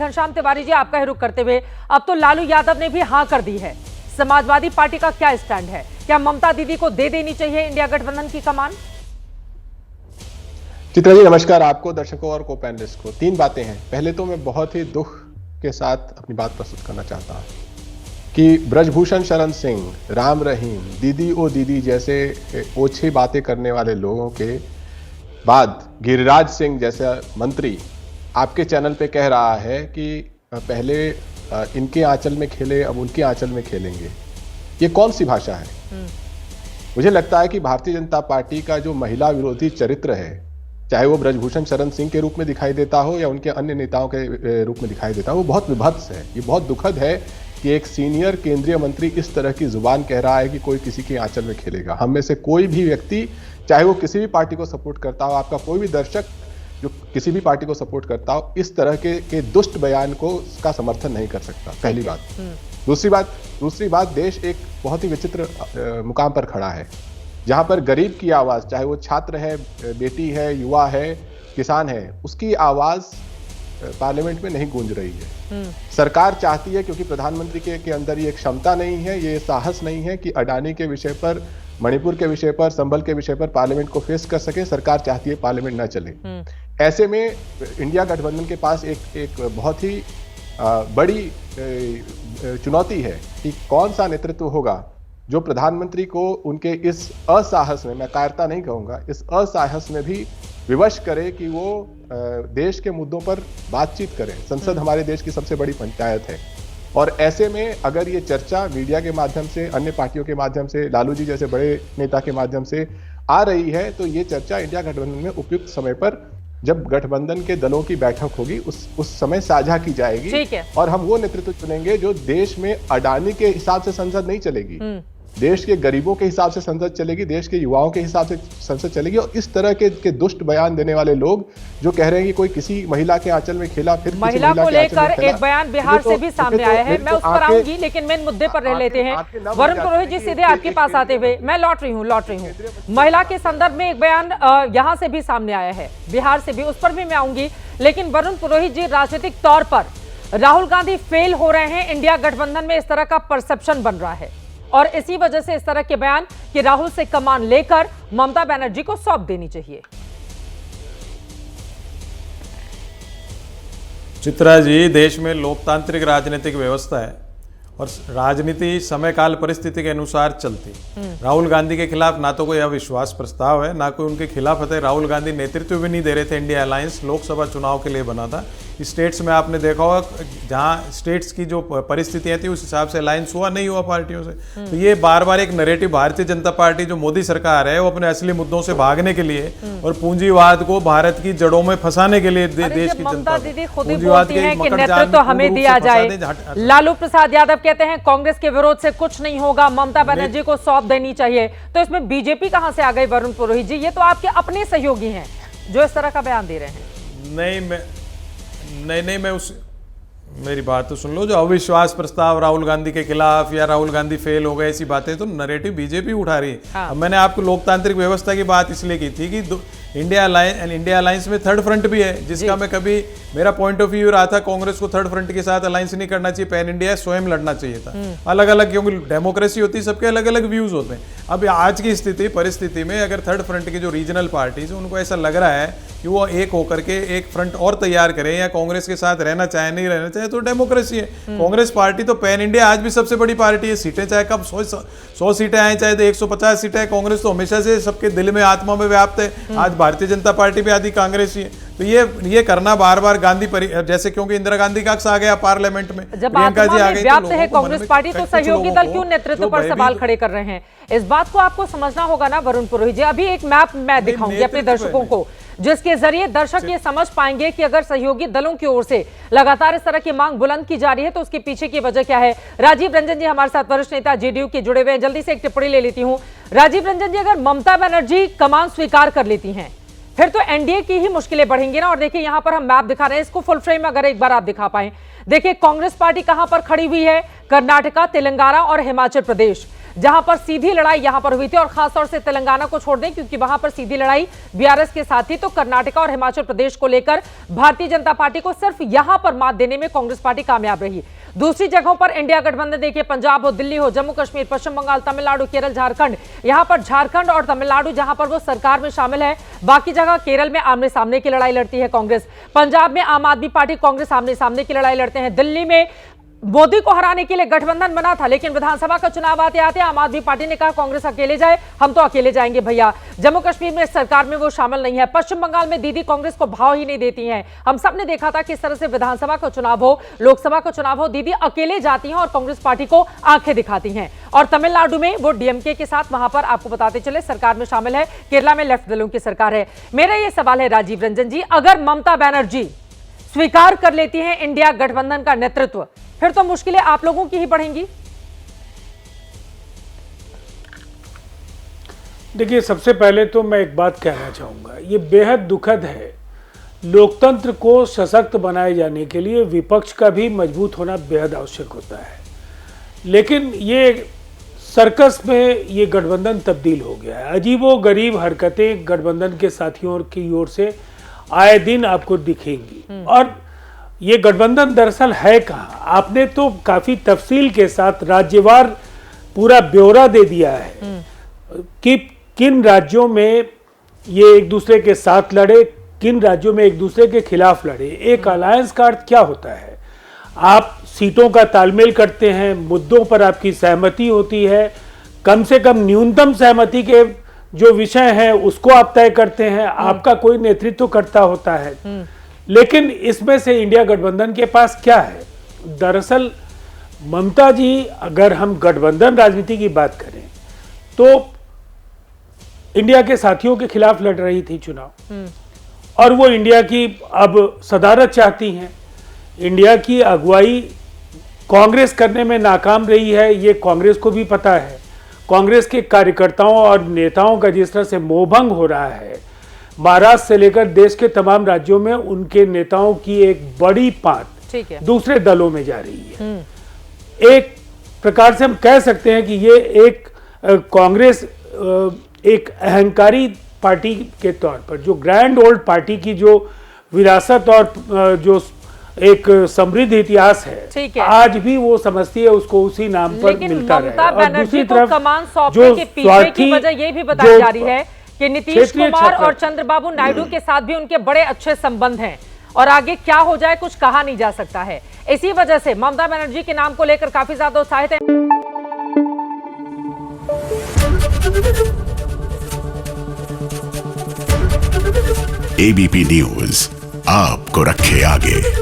घनश्याम तिवारी जी, आपका ही रुख करते हुए, अब तो लालू यादव ने भी हां कर दी है। समाजवादी पार्टी का क्या स्टैंड है? क्या ममता दीदी को दे देनी चाहिए इंडिया गठबंधन की कमान? चित्रा जी नमस्कार आपको, दर्शकों और को पैनलिस्ट को। 3 बातें हैं। पहले तो मैं बहुत ही दुख के साथ अपनी बात प्रस्तुत करना चाहता हूं कि ब्रजभूषण शरण सिंह, राम रहीम, दीदी ओ दीदी जैसे ओछी बातें करने वाले लोगों के बाद गिरिराज सिंह जैसा मंत्री आपके चैनल पे कह रहा है कि पहले इनके आंचल में खेले, अब उनके आंचल में खेलेंगे। ये कौन सी भाषा है? मुझे लगता है कि भारतीय जनता पार्टी का जो महिला विरोधी चरित्र है, चाहे वो ब्रजभूषण शरण सिंह के रूप में दिखाई देता हो या उनके अन्य नेताओं के रूप में दिखाई देता हो, वो बहुत विभत्स है। ये बहुत दुखद है कि एक सीनियर केंद्रीय मंत्री इस तरह की जुबान कह रहा है कि कोई किसी के आंचल में खेलेगा। हम में से कोई भी व्यक्ति, चाहे वो किसी भी पार्टी को सपोर्ट करता हो, आपका कोई भी दर्शक जो किसी भी पार्टी को सपोर्ट करता हो, इस तरह के दुष्ट बयान को का समर्थन नहीं कर सकता। पहली बात। दूसरी बात, देश एक बहुत ही विचित्र मुकाम पर खड़ा है, जहां पर गरीब की आवाज, चाहे वो छात्र है, बेटी है, युवा है, किसान है, उसकी आवाज पार्लियामेंट में नहीं गूंज रही है। सरकार चाहती है, क्योंकि प्रधानमंत्री के अंदर ये क्षमता नहीं है, ये साहस नहीं है कि अडानी के विषय पर, मणिपुर के विषय पर, संभल के विषय पर पार्लियामेंट को फेस कर सके। सरकार चाहती है पार्लियामेंट ना चले। ऐसे में इंडिया गठबंधन के पास एक बहुत ही बड़ी चुनौती है कि कौन सा नेतृत्व होगा जो प्रधानमंत्री को उनके इस असाहस में, मैं कायरता नहीं कहूंगा, इस असाहस में भी विवश करे कि वो देश के मुद्दों पर बातचीत करें। संसद हमारे देश की सबसे बड़ी पंचायत है, और ऐसे में अगर ये चर्चा मीडिया के माध्यम से, अन्य पार्टियों के माध्यम से, लालू जी जैसे बड़े नेता के माध्यम से आ रही है, तो ये चर्चा इंडिया गठबंधन में उपयुक्त समय पर, जब गठबंधन के दलों की बैठक होगी, उस समय साझा की जाएगी। और हम वो नेतृत्व चुनेंगे जो देश में अडानी के हिसाब से संसद नहीं चलेगी, देश के गरीबों के हिसाब से संसद चलेगी, देश के युवाओं के हिसाब से संसद चलेगी। और इस तरह के दुष्ट बयान देने वाले लोग जो कह रहे हैं कि कोई किसी महिला के आंचल में खेला, फिर महिला को लेकर एक बयान बिहार से भी सामने आया है, मैं उस पर आऊंगी, लेकिन मेन मुद्दे पर रह लेते हैं। वरुण पुरोहित जी, सीधे आपके पास आते हुए, मैं लौट रही हूँ। महिला के संदर्भ में एक बयान यहाँ से भी सामने आया है, बिहार से भी, उस पर भी मैं आऊंगी। लेकिन वरुण पुरोहित जी, राजनीतिक तौर पर राहुल गांधी फेल हो रहे हैं, इंडिया गठबंधन में इस तरह का परसेप्शन बन रहा है, और इसी वजह से इस तरह के बयान कि राहुल से कमान लेकर ममता बनर्जी को सौंप देनी चाहिए। चित्रा जी, देश में लोकतांत्रिक राजनीतिक व्यवस्था है और राजनीति समय काल परिस्थिति के अनुसार चलती। राहुल गांधी के खिलाफ ना तो कोई अविश्वास प्रस्ताव है, ना कोई उनके खिलाफ है। राहुल गांधी नेतृत्व भी नहीं दे रहे थे। इंडिया अलायंस लोकसभा चुनाव के लिए बना था। स्टेट्स में आपने देखा होगा, जहां स्टेट्स की जो परिस्थितियां थी उस हिसाब से अलायंस हुआ नहीं हुआ पार्टियों से। तो ये बार बार एक नैरेटिव, भारतीय जनता पार्टी जो मोदी सरकार है, वो अपने असली मुद्दों से भागने के लिए और पूंजीवाद को भारत की जड़ों में फंसाने के लिए देश की जनता दीदी खुद ही बोलती हैं कि नेतृत्व हमें दिया जाए। लालू प्रसाद यादव कहते हैं कांग्रेस के विरोध से कुछ नहीं होगा, ममता बनर्जी को सौंप देनी चाहिए। तो इसमें बीजेपी कहां से आ गई वरुण पुरोहित जी? ये तो आपके अपने सहयोगी हैं जो इस तरह का बयान दे रहे हैं। मेरी बात तो सुन लो। जो अविश्वास प्रस्ताव राहुल गांधी के खिलाफ या राहुल गांधी फेल हो गए, ऐसी बातें तो नैरेटिव बीजेपी उठा रही है। हाँ। अब मैंने आपको लोकतांत्रिक व्यवस्था की बात इसलिए की थी कि इंडिया अलायंस में थर्ड फ्रंट भी है, जिसका मैं कभी, मेरा पॉइंट ऑफ व्यू रहा था कांग्रेस को थर्ड फ्रंट के साथ अलायंस नहीं करना चाहिए, पैन इंडिया स्वयं लड़ना चाहिए था। अलग अलग, क्योंकि डेमोक्रेसी होती है, सबके अलग अलग व्यूज होते हैं। अब आज की परिस्थिति में अगर थर्ड फ्रंट की जो रीजनल पार्टीज है, उनको ऐसा लग रहा है कि वो एक होकर के एक फ्रंट और तैयार करें या कांग्रेस के साथ रहना चाहे, नहीं रहना चाहे, तो डेमोक्रेसी है। कांग्रेस पार्टी तो पैन इंडिया आज भी सबसे बड़ी पार्टी है। सीटें चाहे कब 100 सीटें आए, चाहे 150 सीटें आए, कांग्रेस तो हमेशा से सबके दिल में, आत्मा में व्याप्त है। आज भारतीय जनता पार्टी भी आदि कांग्रेस ही है। तो ये करना बार बार गांधी जैसे, क्योंकि इंदिरा गांधी का अक्स आ गया पार्लियामेंट में, जब आत्मा में व्याप्त है कांग्रेस पार्टी, तो सहयोगी दल क्यों नेतृत्व पर सवाल खड़े कर रहे हैं? इस बात को आपको समझना होगा ना वरुण पुरोहित जी। अभी एक मैप मैं दिखाऊंगी अपने दर्शकों को, जिसके जरिए दर्शक ये समझ पाएंगे कि अगर सहयोगी दलों की ओर से लगातार इस तरह की मांग बुलंद की जा रही है तो उसके पीछे की वजह क्या है। राजीव रंजन जी हमारे साथ, वरिष्ठ नेता जेडीयू के जुड़े हुए हैं। जल्दी से एक टिप्पणी ले लेती हूं। राजीव रंजन जी, अगर ममता बनर्जी कमान स्वीकार कर लेती हैं, फिर तो एनडीए की ही मुश्किलें बढ़ेंगी ना। और देखिए यहां पर हम मैप दिखा रहे हैं, इसको फुल फ्रेम अगर एक बार आप दिखा पाए। देखिए कांग्रेस पार्टी कहां पर खड़ी हुई है, कर्नाटका, तेलंगाना और हिमाचल प्रदेश। जहां पर सीधी लड़ाई यहां पर हुई थी, और खासतौर से तेलंगाना को छोड़ दें क्योंकि वहां पर सीधी लड़ाई बीआरएस के साथ थी, तो कर्नाटका और हिमाचल प्रदेश को लेकर भारतीय जनता पार्टी को सिर्फ यहां पर मात देने में कांग्रेस पार्टी कामयाब रही। दूसरी जगहों पर इंडिया गठबंधन देखिए, पंजाब हो, दिल्ली हो, जम्मू कश्मीर, पश्चिम बंगाल, तमिलनाडु, केरल, झारखंड, यहां पर झारखंड और तमिलनाडु जहां पर वो सरकार में शामिल है, बाकी जगह केरल में आमने सामने की लड़ाई लड़ती है कांग्रेस, पंजाब में आम आदमी पार्टी कांग्रेस आमने सामने की लड़ाई लड़ते हैं, दिल्ली में मोदी को हराने के लिए गठबंधन बना था, लेकिन विधानसभा का चुनाव आते आते आम आदमी पार्टी ने कहा कांग्रेस अकेले जाए, हम तो अकेले जाएंगे भैया। जम्मू कश्मीर में सरकार में वो शामिल नहीं है, पश्चिम बंगाल में दीदी कांग्रेस को भाव ही नहीं देती हैं। हम सब ने देखा था किस तरह से विधानसभा का चुनाव हो, लोकसभा का चुनाव हो, दीदी अकेले जाती हैं और कांग्रेस पार्टी को आंखें दिखाती हैं। और तमिलनाडु में वो डीएमके के साथ वहां पर आपको बताते चले सरकार में शामिल है, केरला में लेफ्ट दलों की सरकार है। मेरा ये सवाल है राजीव रंजन जी, अगर ममता बनर्जी स्वीकार कर लेती हैं इंडिया गठबंधन का नेतृत्व, फिर तो मुश्किलें आप लोगों की ही बढ़ेंगी। देखिए, सबसे पहले तो मैं एक बात कहना चाहूँगा, ये बेहद दुखद है। लोकतंत्र को सशक्त बनाए जाने के लिए विपक्ष का भी मजबूत होना बेहद आवश्यक होता है, लेकिन ये सर्कस में ये गठबंधन तब्दील हो गया है। अजीबोगरीब हरकतें गठबंधन के साथियों की ओर से आए दिन आपको दिखेंगी। और ये गठबंधन दरअसल है कहाँ? आपने तो काफ़ी तफसील के साथ राज्यवार पूरा ब्यौरा दे दिया है कि किन राज्यों में ये एक दूसरे के साथ लड़े, किन राज्यों में एक दूसरे के खिलाफ लड़े। एक अलायंस का अर्थ क्या होता है? आप सीटों का तालमेल करते हैं, मुद्दों पर आपकी सहमति होती है, कम से कम न्यूनतम सहमति के जो विषय हैं उसको आप तय करते हैं, आपका कोई नेतृत्व करता होता है। लेकिन इसमें से इंडिया गठबंधन के पास क्या है? दरअसल ममता जी, अगर हम गठबंधन राजनीति की बात करें तो इंडिया के साथियों के खिलाफ लड़ रही थी चुनाव, और वो इंडिया की अब सदारत चाहती हैं। इंडिया की अगुवाई कांग्रेस करने में नाकाम रही है, ये कांग्रेस को भी पता है। कांग्रेस के कार्यकर्ताओं और नेताओं का जिस तरह से मोहभंग हो रहा है, महाराष्ट्र से लेकर देश के तमाम राज्यों में उनके नेताओं की एक बड़ी पांत दूसरे दलों में जा रही है। एक प्रकार से हम कह सकते हैं कि ये एक कांग्रेस एक अहंकारी पार्टी के तौर पर, जो ग्रैंड ओल्ड पार्टी की जो विरासत और जो एक समृद्ध इतिहास है, आज भी वो समझती है उसको उसी नाम पर मिलता रहे। और दूसरी तरफ कमान सौंपने के पीछे की वजह ये भी बताई जा रही है कि नीतीश कुमार और चंद्रबाबू नायडू के साथ भी उनके बड़े अच्छे संबंध हैं, और आगे क्या हो जाए कुछ कहा नहीं जा सकता है। इसी वजह से ममता बनर्जी के नाम को लेकर काफी ज्यादा उत्साहित है। एबीपी न्यूज आपको रखे आगे।